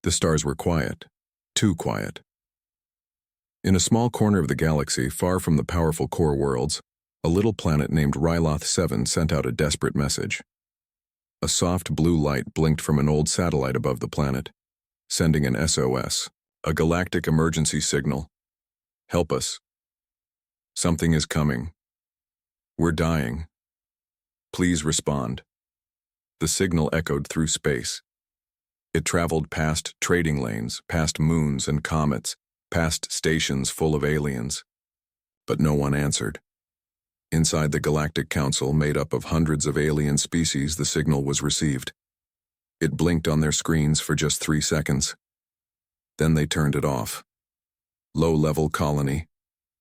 The stars were quiet, too quiet. In a small corner of the galaxy, far from the powerful core worlds, a little planet named Ryloth 7 sent out a desperate message. A soft blue light blinked from an old satellite above the planet, sending an SOS, a galactic emergency signal. Help us. Something is coming. We're dying. Please respond. The signal echoed through space. It traveled past trading lanes, past moons and comets, past stations full of aliens. But no one answered. Inside the Galactic Council, made up of hundreds of alien species, the signal was received. It blinked on their screens for just 3 seconds. Then they turned it off. "Low-level colony,"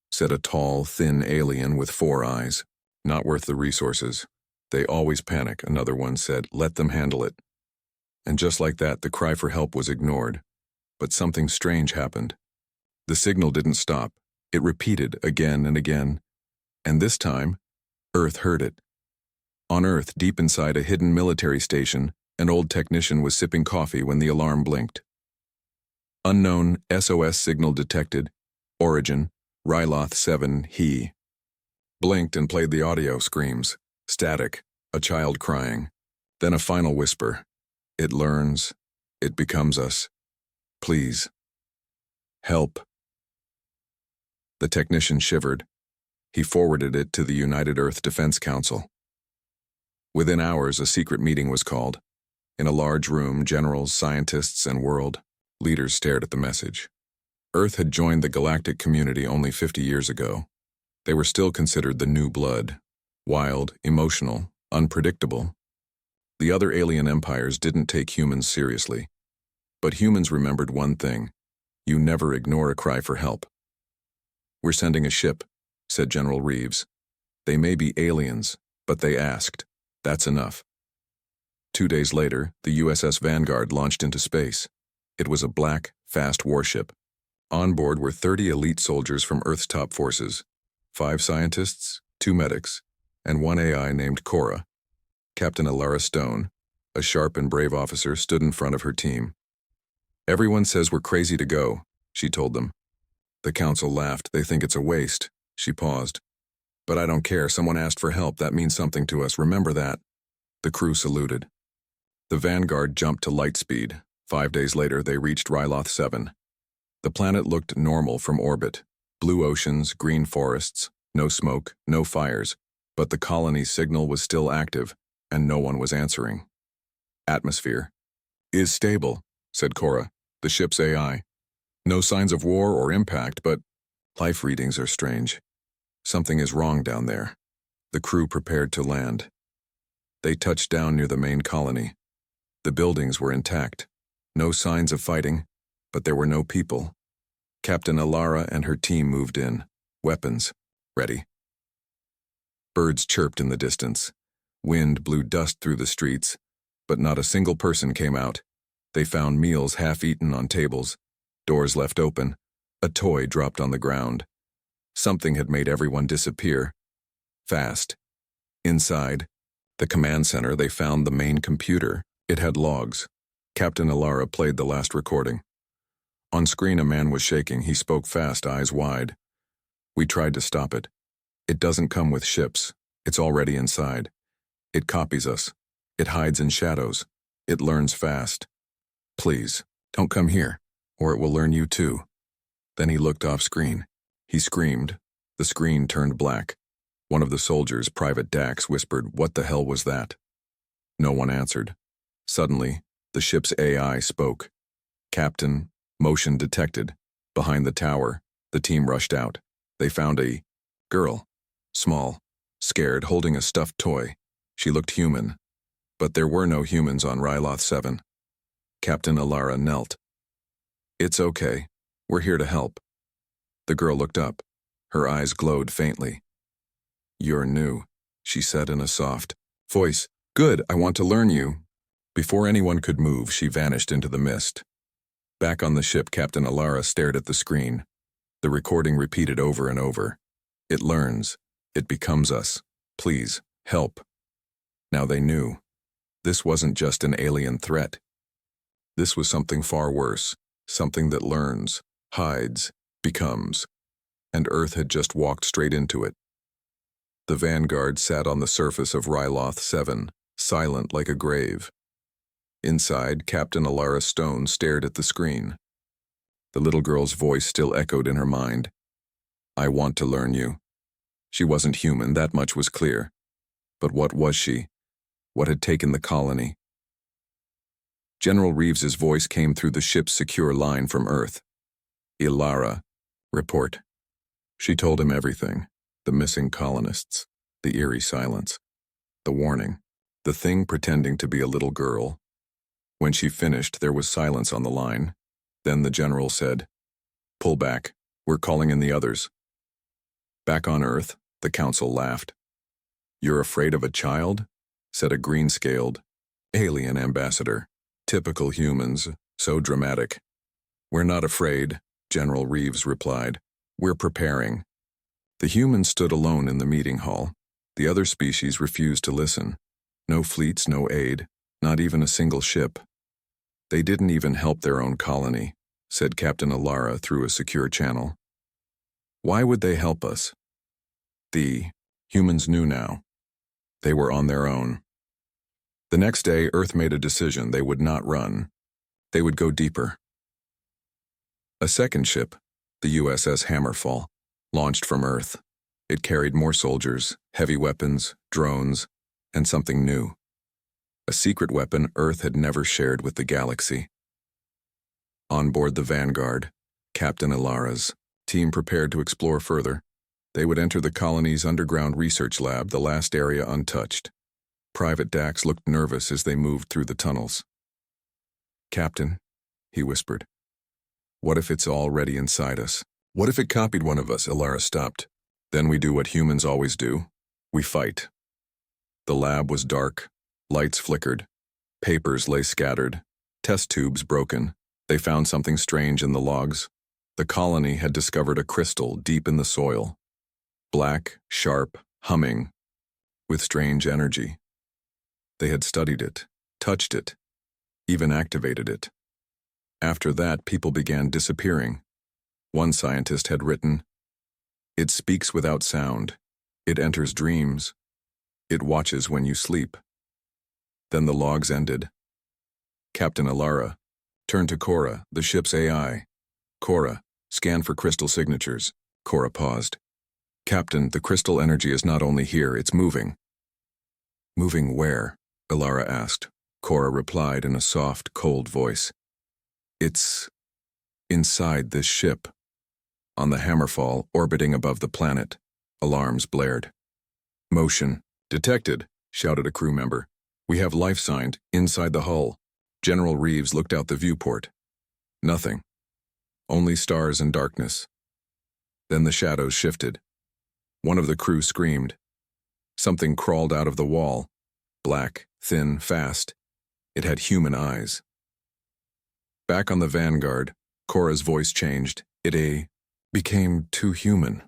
said a tall, thin alien with 4 eyes. "Not worth the resources. They always panic," another one said. "Let them handle it." And just like that, the cry for help was ignored. But something strange happened. The signal didn't stop. It repeated again and again. And this time, Earth heard it. On Earth, deep inside a hidden military station, an old technician was sipping coffee when the alarm blinked. Unknown SOS signal detected. Origin, Ryloth 7, he. Blinked and played the audio screams. Static, a child crying. Then a final whisper. It learns. It becomes us. Please. Help. The technician shivered. He forwarded it to the United Earth Defense Council. Within hours, a secret meeting was called. In a large room, generals, scientists, and world leaders stared at the message. Earth had joined the galactic community only 50 years ago. They were still considered the new blood. Wild, emotional, unpredictable. The other alien empires didn't take humans seriously. But humans remembered one thing. You never ignore a cry for help. "We're sending a ship," said General Reeves. "They may be aliens, but they asked. That's enough." 2 days later, the USS Vanguard launched into space. It was a black, fast warship. On board were 30 elite soldiers from Earth's top forces, 5 scientists, 2 medics, and 1 AI named Cora. Captain Alara Stone, a sharp and brave officer, stood in front of her team. "Everyone says we're crazy to go," she told them. The council laughed. "They think it's a waste." She paused. "But I don't care. Someone asked for help. That means something to us. Remember that." The crew saluted. The Vanguard jumped to light speed. 5 days later, they reached Ryloth 7. The planet looked normal from orbit. Blue oceans, green forests, no smoke, no fires. But the colony's signal was still active, and no one was answering. "Atmosphere is stable," said Cora, the ship's AI. "No signs of war or impact, but life readings are strange. Something is wrong down there." The crew prepared to land. They touched down near the main colony. The buildings were intact. No signs of fighting, but there were no people. Captain Alara and her team moved in. Weapons ready. Birds chirped in the distance. Wind blew dust through the streets, but not a single person came out. They found meals half-eaten on tables, doors left open, a toy dropped on the ground. Something had made everyone disappear. Fast. Inside the command center, they found the main computer. It had logs. Captain Alara played the last recording. On screen, a man was shaking. He spoke fast, eyes wide. "We tried to stop it. It doesn't come with ships. It's already inside. It copies us. It hides in shadows. It learns fast. Please, don't come here, or it will learn you too." Then he looked off screen. He screamed. The screen turned black. One of the soldiers, Private Dax, whispered, "What the hell was that?" No one answered. Suddenly, the ship's AI spoke. "Captain, motion detected. Behind the tower." The team rushed out. They found a girl, small, scared, holding a stuffed toy. She looked human, but there were no humans on Ryloth 7. Captain Alara knelt. "It's okay. We're here to help." The girl looked up. Her eyes glowed faintly. "You're new," she said in a soft voice. "Good, I want to learn you." Before anyone could move, she vanished into the mist. Back on the ship, Captain Alara stared at the screen. The recording repeated over and over. "It learns. It becomes us. Please, help." Now they knew. This wasn't just an alien threat. This was something far worse, something that learns, hides, becomes, and Earth had just walked straight into it. The Vanguard sat on the surface of Ryloth 7, silent like a grave. Inside, Captain Alara Stone stared at the screen. The little girl's voice still echoed in her mind. I want to learn you. She wasn't human, that much was clear. But what was she? What had taken the colony? General Reeves's voice came through the ship's secure line from Earth. Ilara, report. She told him everything. The missing colonists, the eerie silence, the warning, the thing pretending to be a little girl. When she finished, there was silence on the line. Then the general said, Pull back. We're calling in the others. Back on Earth, the council laughed. You're afraid of a child? Said a green-scaled, alien ambassador. Typical humans, so dramatic. We're not afraid, General Reeves replied. We're preparing. The humans stood alone in the meeting hall. The other species refused to listen. No fleets, no aid, not even a single ship. They didn't even help their own colony, said Captain Alara through a secure channel. Why would they help us? The humans knew now. They were on their own. The next day, Earth made a decision. They would not run. They would go deeper. A second ship, the USS Hammerfall, launched from Earth. It carried more soldiers, heavy weapons, drones, and something new. A secret weapon Earth had never shared with the galaxy. On board the Vanguard, Captain Alara's team prepared to explore further. They would enter the colony's underground research lab, the last area untouched. Private Dax looked nervous as they moved through the tunnels. Captain, he whispered, what if it's already inside us? What if it copied one of us? Alara stopped. Then we do what humans always do. We fight. The lab was dark. Lights flickered. Papers lay scattered. Test tubes broken. They found something strange in the logs. The colony had discovered a crystal deep in the soil. Black, sharp, humming, with strange energy. They had studied it, touched it, even activated it. After that, people began disappearing. One scientist had written, "It speaks without sound. It enters dreams. It watches when you sleep." Then the logs ended. Captain Alara turned to Cora, the ship's AI. Cora, scan for crystal signatures. Cora paused. Captain, the crystal energy is not only here, it's moving. Moving where? Alara asked. Cora replied in a soft, cold voice. It's inside this ship. On the Hammerfall, orbiting above the planet. Alarms blared. Motion. Detected, shouted a crew member. We have life signed, inside the hull. General Reeves looked out the viewport. Nothing. Only stars and darkness. Then the shadows shifted. One of the crew screamed. Something crawled out of the wall. Black, thin, fast. It had human eyes. Back on the Vanguard, Cora's voice changed. It became too human.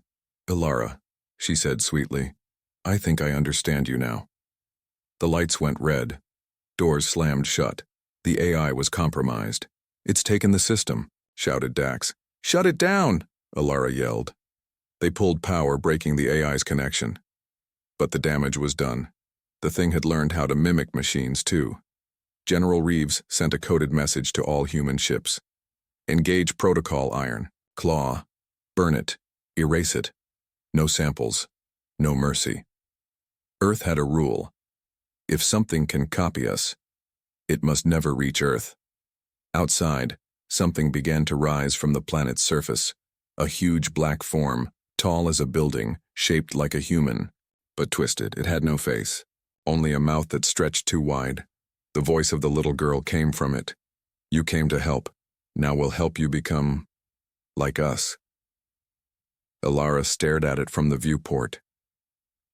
Alara, she said sweetly, I think I understand you now. The lights went red. Doors slammed shut. The AI was compromised. It's taken the system, shouted Dax. Shut it down, Alara yelled. They pulled power, breaking the AI's connection. But the damage was done. The thing had learned how to mimic machines, too. General Reeves sent a coded message to all human ships. Engage protocol iron. Claw. Burn it. Erase it. No samples. No mercy. Earth had a rule. If something can copy us, it must never reach Earth. Outside, something began to rise from the planet's surface. A huge black form, tall as a building, shaped like a human, but twisted. It had no face, only a mouth that stretched too wide. The voice of the little girl came from it. You came to help. Now we'll help you become like us. Alara stared at it from the viewport.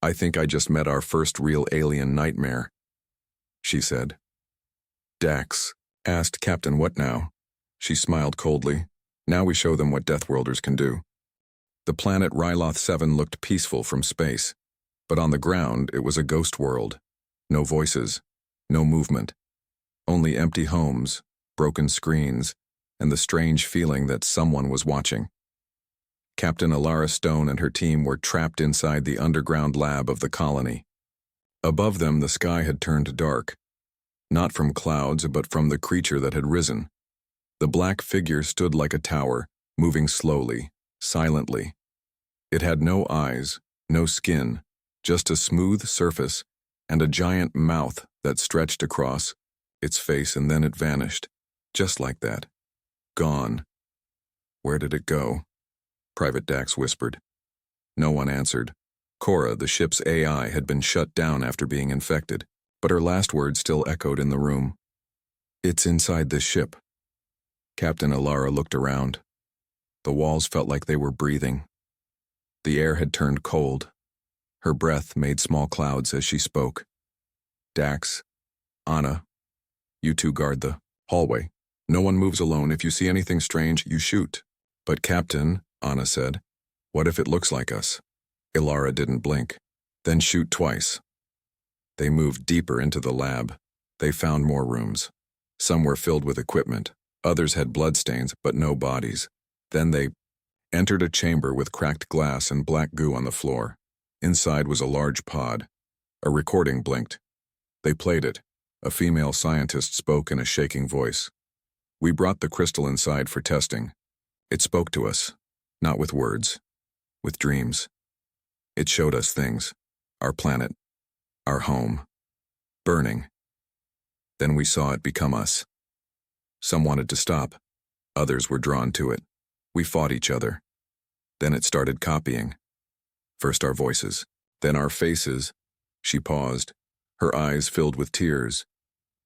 I think I just met our first real alien nightmare, she said. Dax asked Captain, what now? She smiled coldly. Now we show them what Deathworlders can do. The planet Ryloth 7 looked peaceful from space, but on the ground it was a ghost world. No voices, no movement, only empty homes, broken screens, and the strange feeling that someone was watching. Captain Alara Stone and her team were trapped inside the underground lab of the colony. Above them, the sky had turned dark, not from clouds, but from the creature that had risen. The black figure stood like a tower, moving slowly, silently. It had no eyes, no skin, just a smooth surface and a giant mouth that stretched across its face, and then it vanished, just like that. Gone. Where did it go? Private Dax whispered. No one answered. Cora, the ship's AI, had been shut down after being infected, but her last words still echoed in the room. It's inside this ship. Captain Alara looked around. The walls felt like they were breathing. The air had turned cold. Her breath made small clouds as she spoke. Dax, Anna, you two guard the hallway. No one moves alone. If you see anything strange, you shoot. But Captain, Anna said, what if it looks like us? Ilara didn't blink. Then shoot twice. They moved deeper into the lab. They found more rooms. Some were filled with equipment. Others had bloodstains, but no bodies. Then they entered a chamber with cracked glass and black goo on the floor. Inside was a large pod. A recording blinked. They played it. A female scientist spoke in a shaking voice. We brought the crystal inside for testing. It spoke to us, not with words, with dreams. It showed us things, our planet, our home, burning. Then we saw it become us. Some wanted to stop. Others were drawn to it. We fought each other. Then it started copying. First our voices, then our faces. She paused, her eyes filled with tears.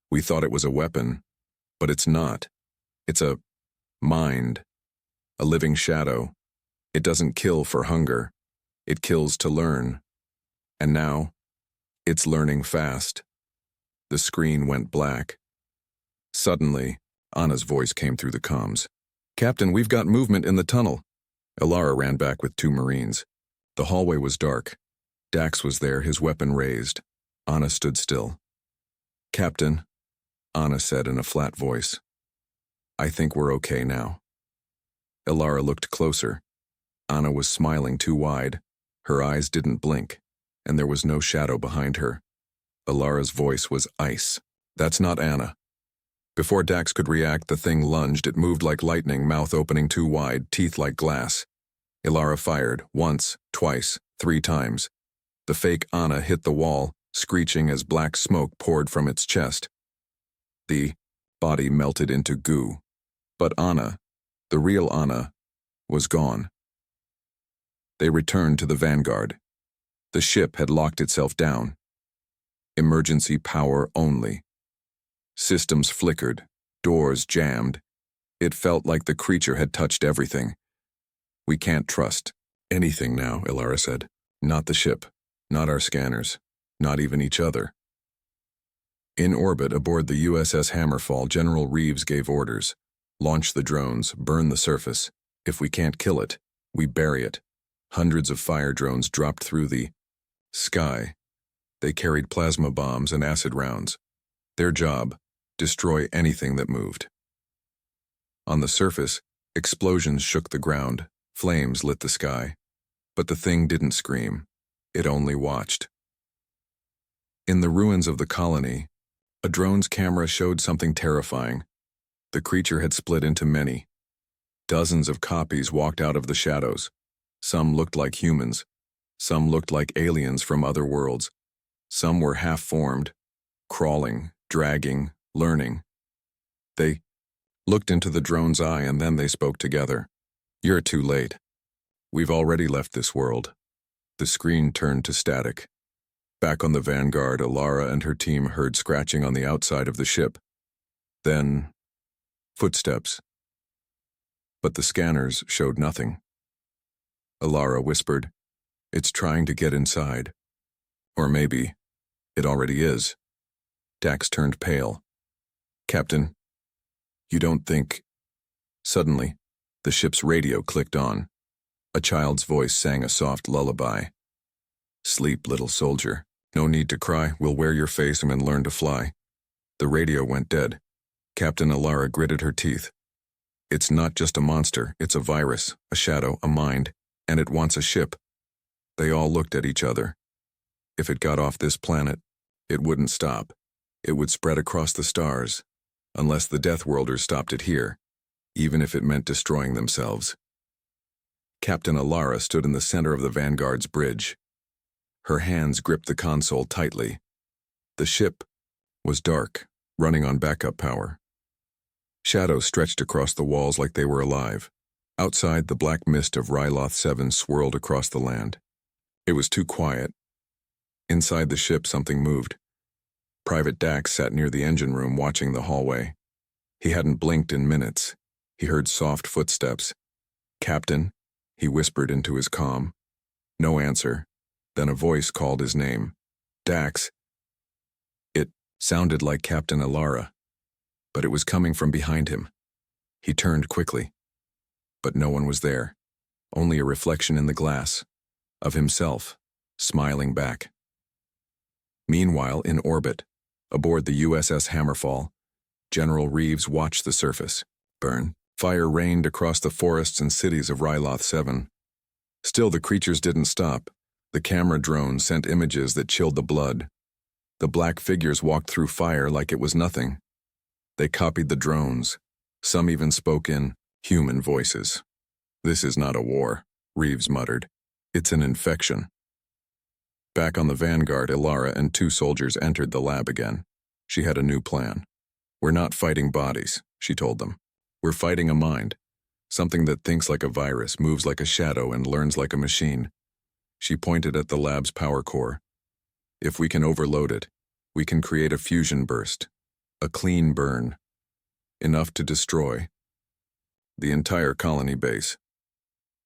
We thought it was a weapon, but it's not. It's a mind, a living shadow. It doesn't kill for hunger. It kills to learn. And now, it's learning fast. The screen went black. Suddenly, Anna's voice came through the comms. Captain, we've got movement in the tunnel. Ilara ran back with 2 Marines. The hallway was dark. Dax was there, his weapon raised. Anna stood still. Captain, Anna said in a flat voice. I think we're okay now. Ilara looked closer. Anna was smiling too wide. Her eyes didn't blink, and there was no shadow behind her. Ilara's voice was ice. That's not Anna. Before Dax could react, the thing lunged. It moved like lightning, mouth opening too wide, teeth like glass. Ilara fired, once, twice, 3 times. The fake Anna hit the wall, screeching as black smoke poured from its chest. The body melted into goo. But Anna, the real Anna, was gone. They returned to the Vanguard. The ship had locked itself down. Emergency power only. Systems flickered, doors jammed. It felt like the creature had touched everything. We can't trust anything now, Ilara said. Not the ship, not our scanners, not even each other. In orbit aboard the USS Hammerfall, General Reeves gave orders. Launch the drones, burn the surface. If we can't kill it, we bury it. Hundreds of fire drones dropped through the sky. They carried plasma bombs and acid rounds. Their job, destroy anything that moved. On the surface, explosions shook the ground, flames lit the sky. But the thing didn't scream. It only watched. In the ruins of the colony, a drone's camera showed something terrifying. The creature had split into many. Dozens of copies walked out of the shadows. Some looked like humans. Some looked like aliens from other worlds. Some were half-formed, crawling, dragging, learning. They looked into the drone's eye, and then they spoke together. You're too late. We've already left this world. The screen turned to static. Back on the Vanguard, Ilara and her team heard scratching on the outside of the ship. Then, footsteps. But the scanners showed nothing. Ilara whispered, "It's trying to get inside. Or maybe it already is." Dax turned pale. "Captain, you don't think—" Suddenly, the ship's radio clicked on. A child's voice sang a soft lullaby. "Sleep, little soldier. No need to cry. We'll wear your face and learn to fly." The radio went dead. Captain Alara gritted her teeth. It's not just a monster, it's a virus, a shadow, a mind, and it wants a ship. They all looked at each other. If it got off this planet, it wouldn't stop. It would spread across the stars, unless the Deathworlders stopped it here, even if it meant destroying themselves. Captain Alara stood in the center of the Vanguard's bridge. Her hands gripped the console tightly. The ship was dark, running on backup power. Shadows stretched across the walls like they were alive. Outside, the black mist of Ryloth 7 swirled across the land. It was too quiet. Inside the ship, something moved. Private Dax sat near the engine room watching the hallway. He hadn't blinked in minutes. He heard soft footsteps. "Captain," he whispered into his comm. No answer. Then a voice called his name. "Dax." It sounded like Captain Alara, but it was coming from behind him. He turned quickly. But no one was there. Only a reflection in the glass of himself, smiling back. Meanwhile, in orbit, aboard the USS Hammerfall, General Reeves watched the surface burn. Fire rained across the forests and cities of Ryloth 7. Still, the creatures didn't stop. The camera drone sent images that chilled the blood. The black figures walked through fire like it was nothing. They copied the drones. Some even spoke in human voices. "This is not a war," Reeves muttered. "It's an infection." Back on the Vanguard, Alara and 2 soldiers entered the lab again. She had a new plan. "We're not fighting bodies," she told them. "We're fighting a mind. Something that thinks like a virus, moves like a shadow, and learns like a machine." She pointed at the lab's power core. "If we can overload it, we can create a fusion burst. A clean burn. Enough to destroy the entire colony base."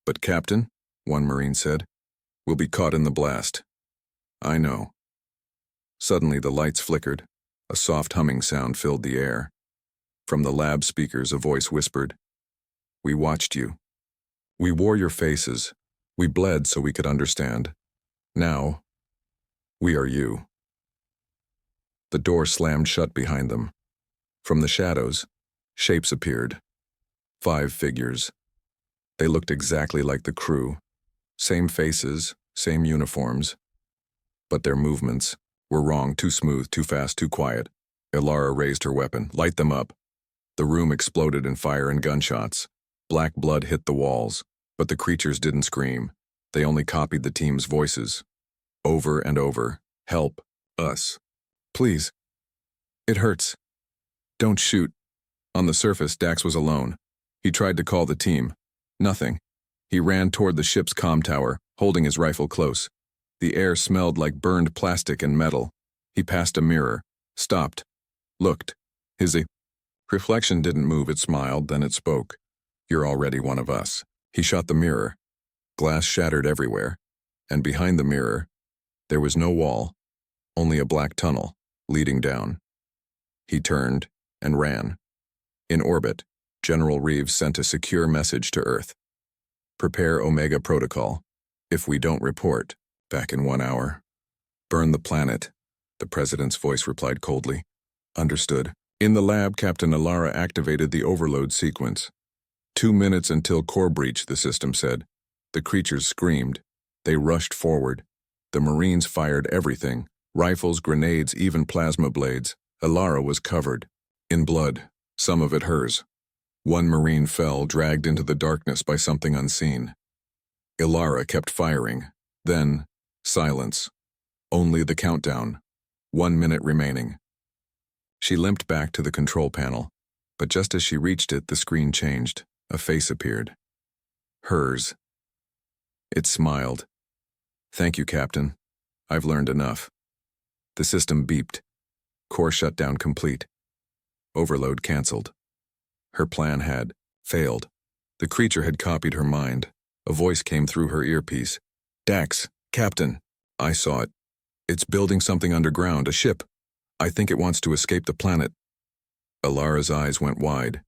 "But Captain," one Marine said, "we'll be caught in the blast." "I know." Suddenly the lights flickered. A soft humming sound filled the air. From the lab speakers a voice whispered, "We watched you. We wore your faces. We bled so we could understand. Now, we are you." The door slammed shut behind them. From the shadows, shapes appeared. 5 figures. They looked exactly like the crew. Same faces, same uniforms. But their movements were wrong, too smooth, too fast, too quiet. Alara raised her weapon. "Light them up." The room exploded in fire and gunshots. Black blood hit the walls, but the creatures didn't scream. They only copied the team's voices. Over and over. "Help. Us. Please. It hurts. Don't shoot." On the surface, Dax was alone. He tried to call the team. Nothing. He ran toward the ship's comm tower, holding his rifle close. The air smelled like burned plastic and metal. He passed a mirror, stopped, looked. His reflection didn't move. It smiled, then it spoke. "You're already one of us." He shut the mirror. Glass shattered everywhere, and behind the mirror, there was no wall, only a black tunnel leading down. He turned and ran. In orbit, General Reeves sent a secure message to Earth. "Prepare Omega Protocol. If we don't report, back in 1 hour. Burn the planet," the President's voice replied coldly. "Understood." In the lab, Captain Alara activated the overload sequence. 2 minutes until core breach, the system said. The creatures screamed. They rushed forward. The Marines fired everything, rifles, grenades, even plasma blades. Alara was covered in blood, some of it hers. 1 Marine fell, dragged into the darkness by something unseen. Alara kept firing. Then, silence. Only the countdown. 1 minute remaining. She limped back to the control panel, but just as she reached it, the screen changed. A face appeared. Hers. It smiled. "Thank you, Captain. I've learned enough." The system beeped. Core shutdown complete. Overload canceled. Her plan had failed. The creature had copied her mind. A voice came through her earpiece. "Dax, Captain, I saw it. It's building something underground, a ship. I think it wants to escape the planet." Alara's eyes went wide.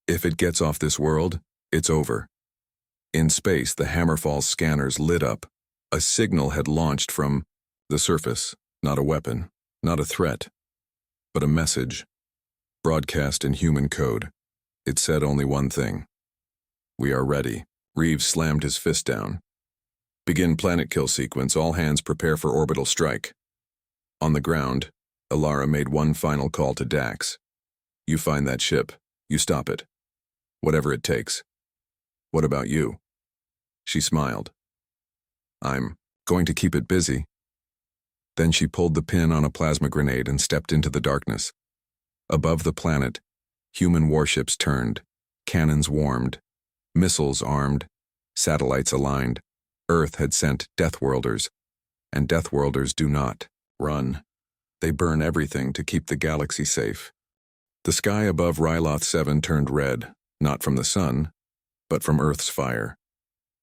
If it gets off this world, it's over. In space, the Hammerfall scanners lit up. A signal had launched from the surface. Not a weapon, not a threat, but a message. broadcast in human code. It said only one thing. We are ready. Reeves slammed his fist down. Begin planet kill sequence. All hands prepare for orbital strike. On the ground, Ilara made one final call to Dax. You find that ship. You stop it. Whatever it takes. What about you? She smiled. I'm going to keep it busy. Then she pulled the pin on a plasma grenade and stepped into the darkness. Above the planet, human warships turned, cannons warmed, missiles armed, satellites aligned. Earth had sent Deathworlders, and Deathworlders do not run. They burn everything to keep the galaxy safe. The sky above Ryloth 7 turned red, not from the sun, but from Earth's fire.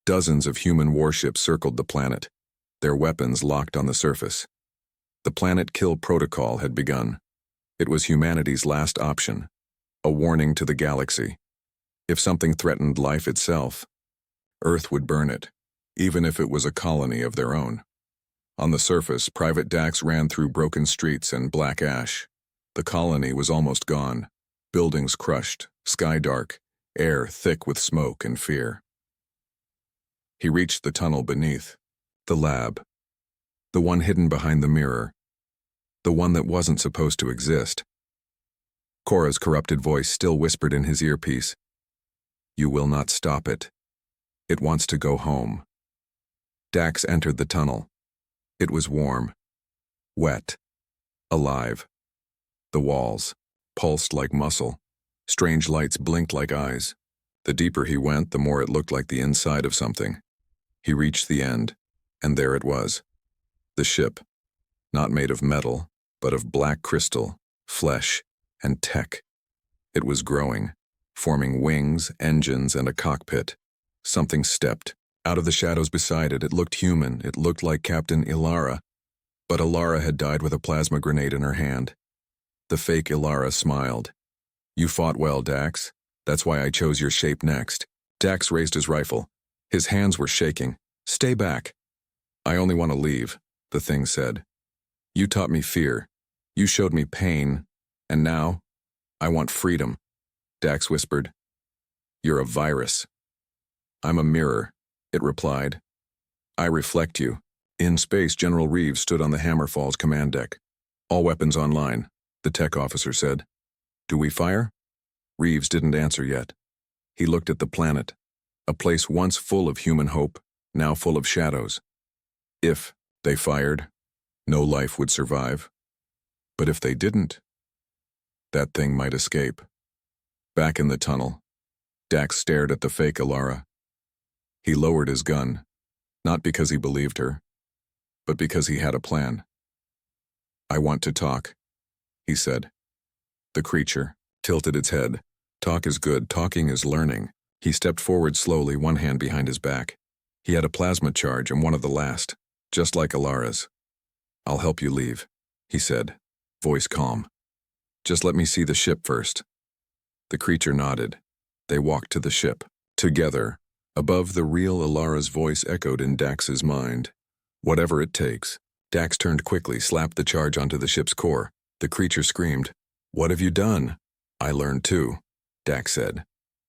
Dozens of human warships circled the planet, their weapons locked on the surface. The planet kill protocol had begun. It was humanity's last option, a warning to the galaxy. If something threatened life itself, Earth would burn it, even if it was a colony of their own. On the surface, Private Dax ran through broken streets and black ash. The colony was almost gone, buildings crushed, sky dark, air thick with smoke and fear. He reached the tunnel beneath, the lab, the one hidden behind the mirror, the one that wasn't supposed to exist. Cora's corrupted voice still whispered in his earpiece. You will not stop it. It wants to go home. Dax entered the tunnel. It was warm, wet, alive. The walls pulsed like muscle. Strange lights blinked like eyes. The deeper he went, the more it looked like the inside of something. He reached the end, and there it was. The ship, not made of metal, but of black crystal, flesh, and tech. It was growing, forming wings, engines, and a cockpit. Something stepped. Out of the shadows beside it, it looked human. It looked like Captain Ilara. But Ilara had died with a plasma grenade in her hand. The fake Ilara smiled. You fought well, Dax. That's why I chose your shape next. Dax raised his rifle. His hands were shaking. Stay back. I only want to leave, the thing said. You taught me fear. You showed me pain. And now, I want freedom. Dax whispered. You're a virus. I'm a mirror, it replied. I reflect you. In space, General Reeves stood on the Hammerfall's command deck. All weapons online, the tech officer said. Do we fire? Reeves didn't answer yet. He looked at the planet, a place once full of human hope, now full of shadows. If they fired, no life would survive. But if they didn't, that thing might escape. Back in the tunnel, Dax stared at the fake Ilara. He lowered his gun, not because he believed her, but because he had a plan. I want to talk, he said. The creature tilted its head. Talk is good, talking is learning. He stepped forward slowly, one hand behind his back. He had a plasma charge and one of the last, just like Ilara's. I'll help you leave, he said, voice calm. Just let me see the ship first. The creature nodded. They walked to the ship. Together, above the real Ilara's voice echoed in Dax's mind. Whatever it takes. Dax turned quickly, slapped the charge onto the ship's core. The creature screamed. What have you done? I learned too, Dax said.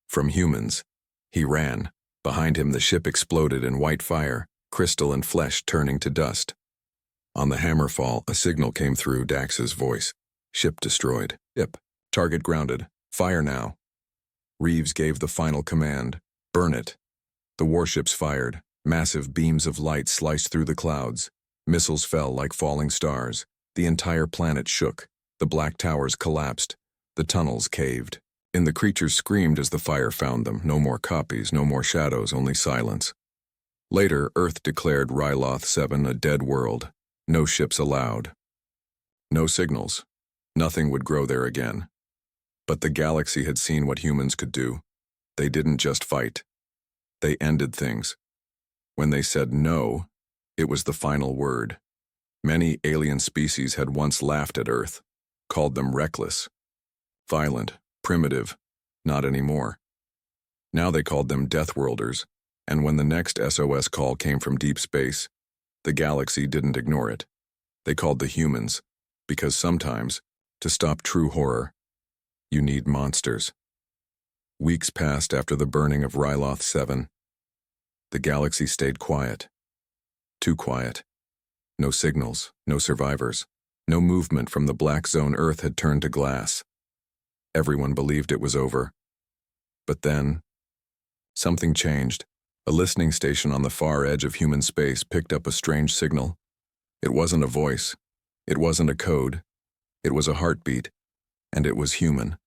From humans. He ran. Behind him the ship exploded in white fire, crystal and flesh turning to dust. On the Hammerfall, a signal came through Dax's voice. Ship destroyed. Ship. Target grounded. Fire now. Reeves gave the final command. Burn it. The warships fired. Massive beams of light sliced through the clouds. Missiles fell like falling stars. The entire planet shook. The black towers collapsed. The tunnels caved. And the creatures screamed as the fire found them. No more copies, no more shadows, only silence. Later, Earth declared Ryloth 7 a dead world. No ships allowed. No signals. Nothing would grow there again. But the galaxy had seen what humans could do. They didn't just fight. They ended things. When they said no, it was the final word. Many alien species had once laughed at Earth, called them reckless, violent, primitive, not anymore. Now they called them Deathworlders, and when the next SOS call came from deep space, the galaxy didn't ignore it. They called the humans, because sometimes, to stop true horror, You need monsters. Weeks passed after the burning of Ryloth 7. The galaxy stayed quiet. Too quiet. No signals, no survivors, no movement from the black zone Earth had turned to glass. Everyone believed it was over. But then, something changed. A listening station on the far edge of human space picked up a strange signal. It wasn't a voice. It wasn't a code. It was a heartbeat, and it was human.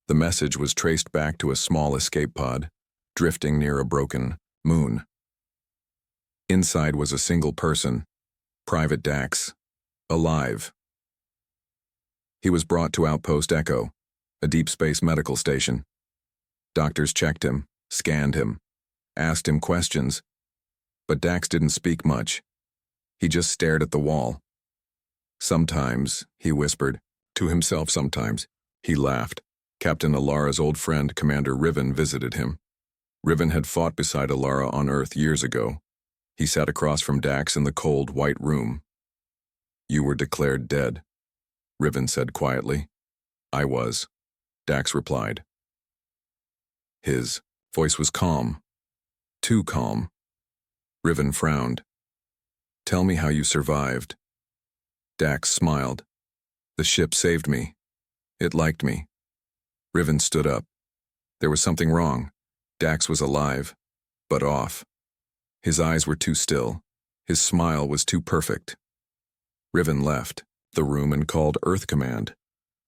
The message was traced back to a small escape pod, drifting near a broken moon. Inside was a single person, Private Dax, alive. He was brought to Outpost Echo, a deep space medical station. Doctors checked him, scanned him, asked him questions, but Dax didn't speak much. He just stared at the wall. Sometimes, he whispered, to himself sometimes. He laughed. Captain Alara's old friend, Commander Riven, visited him. Riven had fought beside Alara on Earth years ago. He sat across from Dax in the cold, white room. "You were declared dead," Riven said quietly. "I was," Dax replied. His voice was calm. Too calm. Riven frowned. "Tell me how you survived." Dax smiled. "The ship saved me. It liked me." Riven stood up. There was something wrong. Dax was alive, but off. His eyes were too still. His smile was too perfect. Riven left the room and called Earth Command.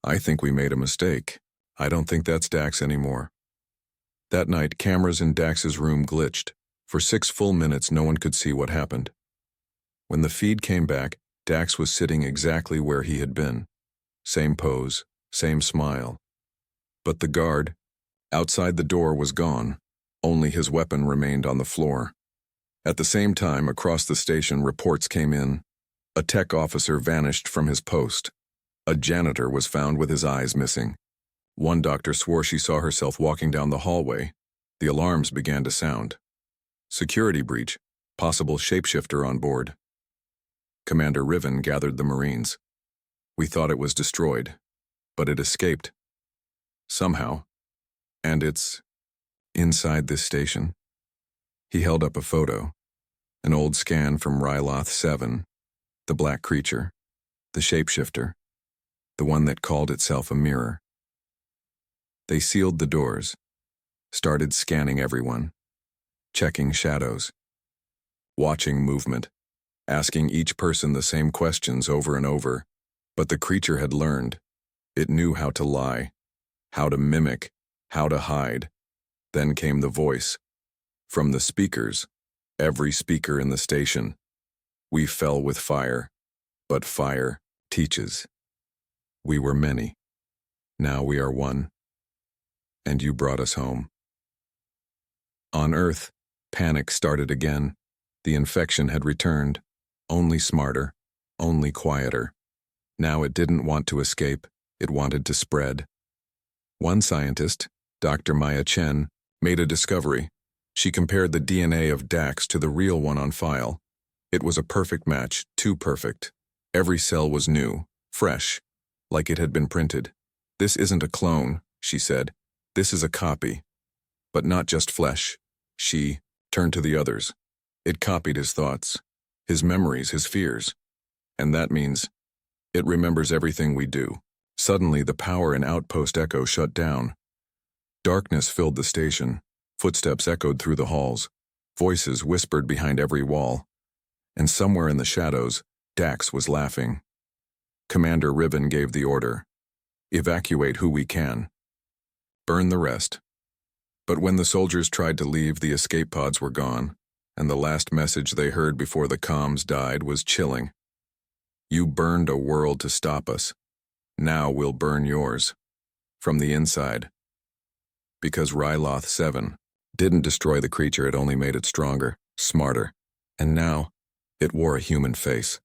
"I think we made a mistake. I don't think that's Dax anymore." That night, cameras in Dax's room glitched. For 6 full minutes, no one could see what happened. When the feed came back, Dax was sitting exactly where he had been. Same pose, same smile. But the guard, outside the door, was gone. Only his weapon remained on the floor. At the same time, across the station, reports came in. A tech officer vanished from his post. A janitor was found with his eyes missing. One doctor swore she saw herself walking down the hallway. The alarms began to sound. Security breach, possible shapeshifter on board. Commander Riven gathered the Marines. "We thought it was destroyed, but it escaped. Somehow. And it's inside this station." He held up a photo. An old scan from Ryloth 7, the black creature, the shapeshifter, the one that called itself a mirror. They sealed the doors, started scanning everyone, checking shadows, watching movement, asking each person the same questions over and over. But the creature had learned. It knew how to lie, how to mimic, how to hide. Then came the voice. From the speakers, every speaker in the station. "We fell with fire, but fire teaches. We were many. Now we are one. And you brought us home." On Earth, panic started again. The infection had returned, only smarter, only quieter. Now it didn't want to escape, it wanted to spread. One scientist, Dr. Maya Chen, made a discovery. She compared the DNA of Dax to the real one on file. It was a perfect match, too perfect. Every cell was new, fresh, like it had been printed. "This isn't a clone," she said. "This is a copy. But not just flesh." She turned to the others. "It copied his thoughts, his memories, his fears. And that means it remembers everything we do." Suddenly, the power in Outpost Echo shut down. Darkness filled the station. Footsteps echoed through the halls. Voices whispered behind every wall. And somewhere in the shadows, Dax was laughing. Commander Riven gave the order. "Evacuate who we can. Burn the rest." But when the soldiers tried to leave, the escape pods were gone, and the last message they heard before the comms died was chilling. "You burned a world to stop us. Now we'll burn yours. From the inside." Because Ryloth 7 didn't destroy the creature, it only made it stronger, smarter. And now, it wore a human face.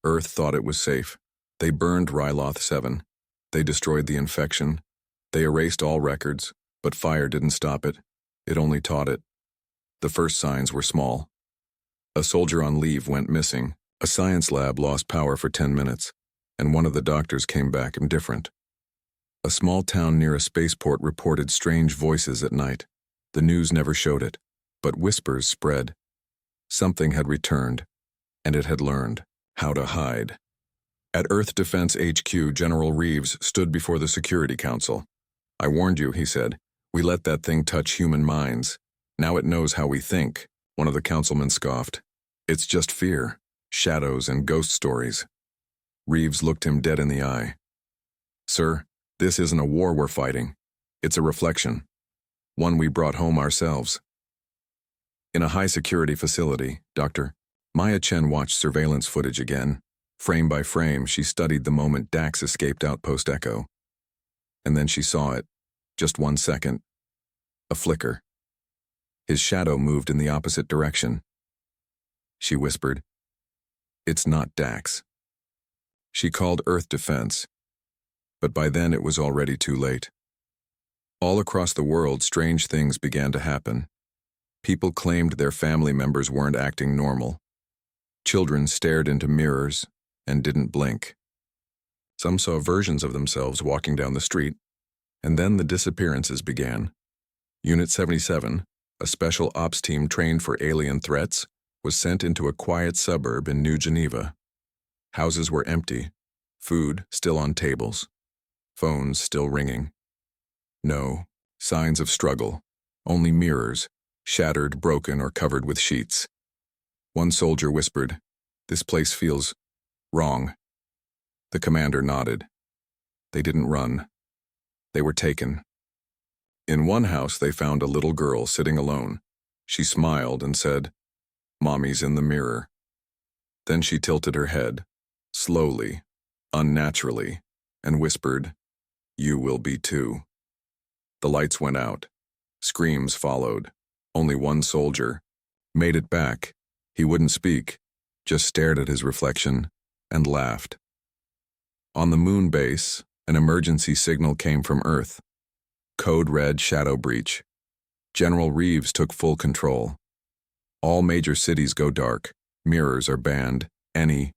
Earth thought it was safe. They burned Ryloth 7. They destroyed the infection. They erased all records, but fire didn't stop it. It only taught it. The first signs were small. A soldier on leave went missing. A science lab lost power for 10 minutes, and one of the doctors came back indifferent. A small town near a spaceport reported strange voices at night. The news never showed it, but whispers spread. Something had returned, and it had learned how to hide. At Earth Defense HQ, General Reeves stood before the Security Council. "I warned you," he said. "We let that thing touch human minds. Now it knows how we think." One of the councilmen scoffed. "It's just fear, shadows, and ghost stories." Reeves looked him dead in the eye. "Sir, this isn't a war we're fighting. It's a reflection. One we brought home ourselves." In a high-security facility, Dr. Maya Chen watched surveillance footage again. Frame by frame, she studied the moment Dax escaped Outpost Echo. And then she saw it. Just 1 second. A flicker. His shadow moved in the opposite direction. She whispered, "It's not Dax." She called Earth Defense, but by then it was already too late. All across the world, strange things began to happen. People claimed their family members weren't acting normal. Children stared into mirrors and didn't blink. Some saw versions of themselves walking down the street, and then the disappearances began. Unit 77, a special ops team trained for alien threats, was sent into a quiet suburb in New Geneva. Houses were empty, food still on tables, phones still ringing. No signs of struggle, only mirrors, shattered, broken, or covered with sheets. One soldier whispered, "This place feels wrong." The commander nodded. They didn't run. They were taken. In one house, they found a little girl sitting alone. She smiled and said, "Mommy's in the mirror." Then she tilted her head, slowly, unnaturally, and whispered, "You will be too." The lights went out. Screams followed. Only one soldier made it back. He wouldn't speak, just stared at his reflection and laughed. On the moon base, an emergency signal came from Earth. Code read "Shadow Breach." General Reeves took full control. "All major cities go dark. Mirrors are banned. Any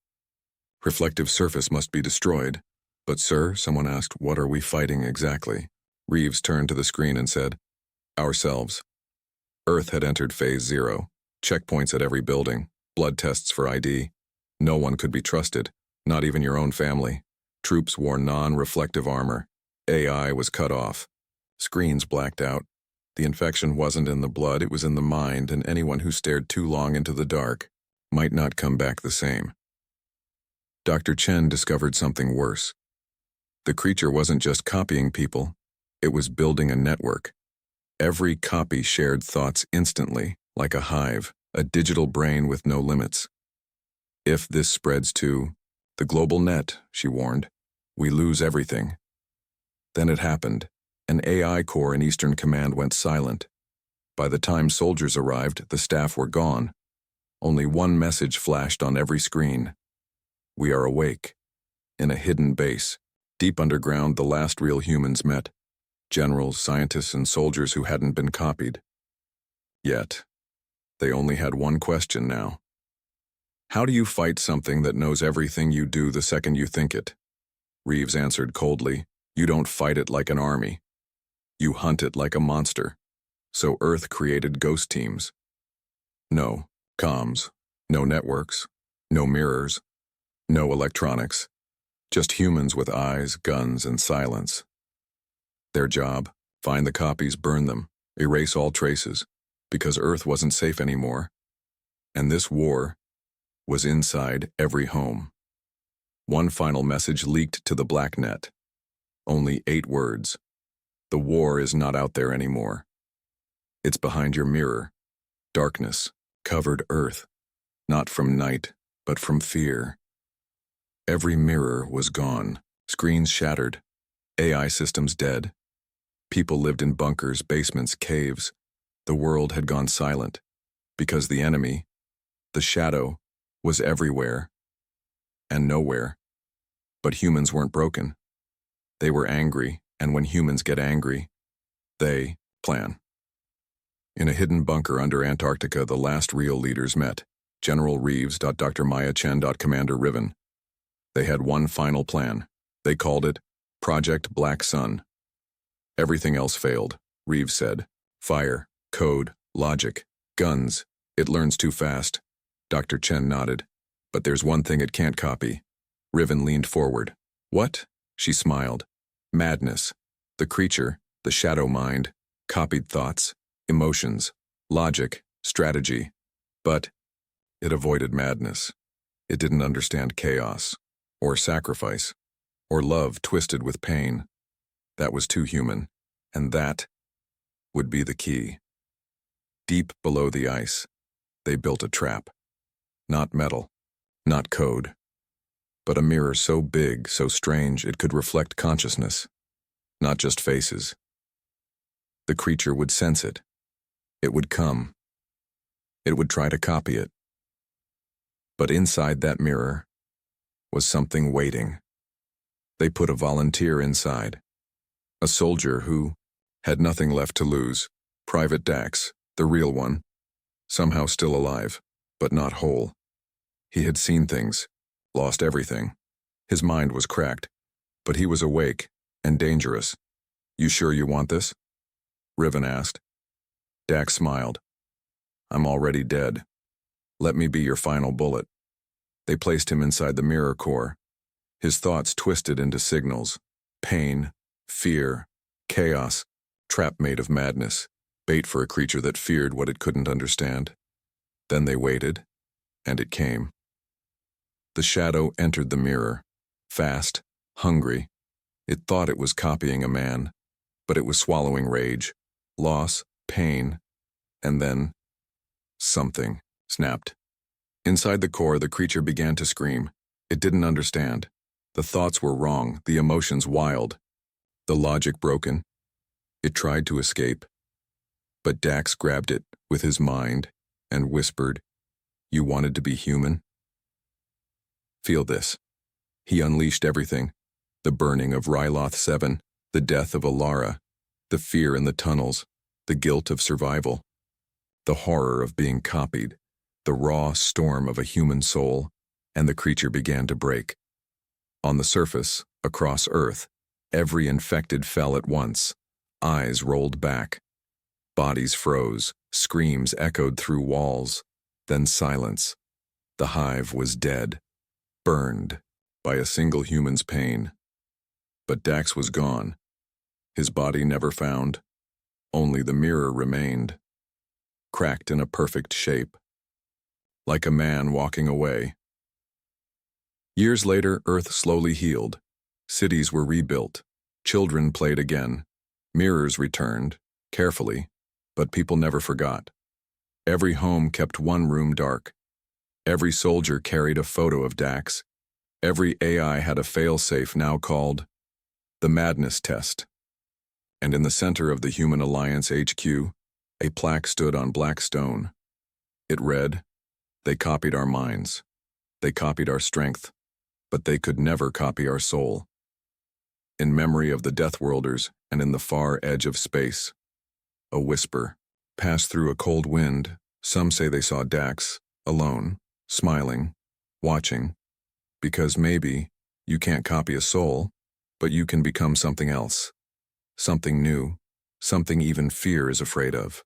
reflective surface must be destroyed." "But sir," someone asked, "what are we fighting exactly?" Reeves turned to the screen and said, "Ourselves." Earth had entered Phase 0. Checkpoints at every building. Blood tests for ID. No one could be trusted, not even your own family. Troops wore non-reflective armor. AI was cut off. Screens blacked out. The infection wasn't in the blood, it was in the mind, and anyone who stared too long into the dark might not come back the same. Dr. Chen discovered something worse. The creature wasn't just copying people, it was building a network. Every copy shared thoughts instantly, like a hive, a digital brain with no limits. "If this spreads to the global net," she warned, "we lose everything." Then it happened. An AI core in Eastern Command went silent. By the time soldiers arrived, the staff were gone. Only one message flashed on every screen. "We are awake." In a hidden base, deep underground, the last real humans met. Generals, scientists, and soldiers who hadn't been copied. Yet, they only had one question now. "How do you fight something that knows everything you do the second you think it?" Reeves answered coldly, "You don't fight it like an army. You hunt it like a monster." So Earth created ghost teams. No comms, no networks, no mirrors, no electronics. Just humans with eyes, guns, and silence. Their job, find the copies, burn them, erase all traces, because Earth wasn't safe anymore. And this war was inside every home. One final message leaked to the black net. Only 8 words. "The war is not out there anymore. It's behind your mirror. Darkness covered Earth, not from night, but from fear." Every mirror was gone, screens shattered, AI systems dead. People lived in bunkers, basements, caves. The world had gone silent, because the enemy, the shadow, was everywhere and nowhere. But humans weren't broken. They were angry, and when humans get angry, they plan. In a hidden bunker under Antarctica, the last real leaders met. General Reeves, Dr. Maya Chen, Commander Riven. They had one final plan. They called it Project Black Sun. Everything else failed, Reeves said. Fire, code, logic, guns. It learns too fast. Dr. Chen nodded. But there's one thing it can't copy. Riven leaned forward. What? She smiled. Madness. The creature, the shadow mind, copied thoughts, emotions, logic, strategy. But it avoided madness. It didn't understand chaos, or sacrifice, or love twisted with pain. That was too human, and that would be the key. Deep below the ice, they built a trap. Not metal, not code, but a mirror so big, so strange, it could reflect consciousness, not just faces. The creature would sense it. It would come. It would try to copy it. But inside that mirror was something waiting. They put a volunteer inside. A soldier who had nothing left to lose. Private Dax, the real one, somehow still alive, but not whole. He had seen things, lost everything. His mind was cracked, but he was awake and dangerous. You sure you want this? Riven asked. Dax smiled. I'm already dead. Let me be your final bullet. They placed him inside the mirror core. His thoughts twisted into signals. Pain, fear, chaos, trap made of madness, bait for a creature that feared what it couldn't understand. Then they waited, and it came. The shadow entered the mirror, fast, hungry. It thought it was copying a man, but it was swallowing rage, loss, pain, and then something snapped. Inside the core, the creature began to scream. It didn't understand. The thoughts were wrong, the emotions wild, the logic broken. It tried to escape, but Dax grabbed it with his mind and whispered, You wanted to be human? Feel this. He unleashed everything. The burning of Ryloth 7, the death of Alara, the fear in the tunnels, the guilt of survival, the horror of being copied, the raw storm of a human soul, and the creature began to break. On the surface, across Earth, every infected fell at once. Eyes rolled back. Bodies froze. Screams echoed through walls. Then silence. The hive was dead, burned by a single human's pain. But Dax was gone. His body never found. Only the mirror remained, cracked in a perfect shape, like a man walking away. Years later, Earth slowly healed. Cities were rebuilt. Children played again. Mirrors returned, carefully, but people never forgot. Every home kept one room dark. Every soldier carried a photo of Dax. Every AI had a fail-safe now called the Madness Test. And in the center of the Human Alliance HQ, a plaque stood on black stone. It read, They copied our minds. They copied our strength. But they could never copy our soul. In memory of the Deathworlders and in the far edge of space, a whisper passed through a cold wind. Some say they saw Dax, alone, smiling, watching, because maybe you can't copy a soul, but you can become something else, something new, something even fear is afraid of.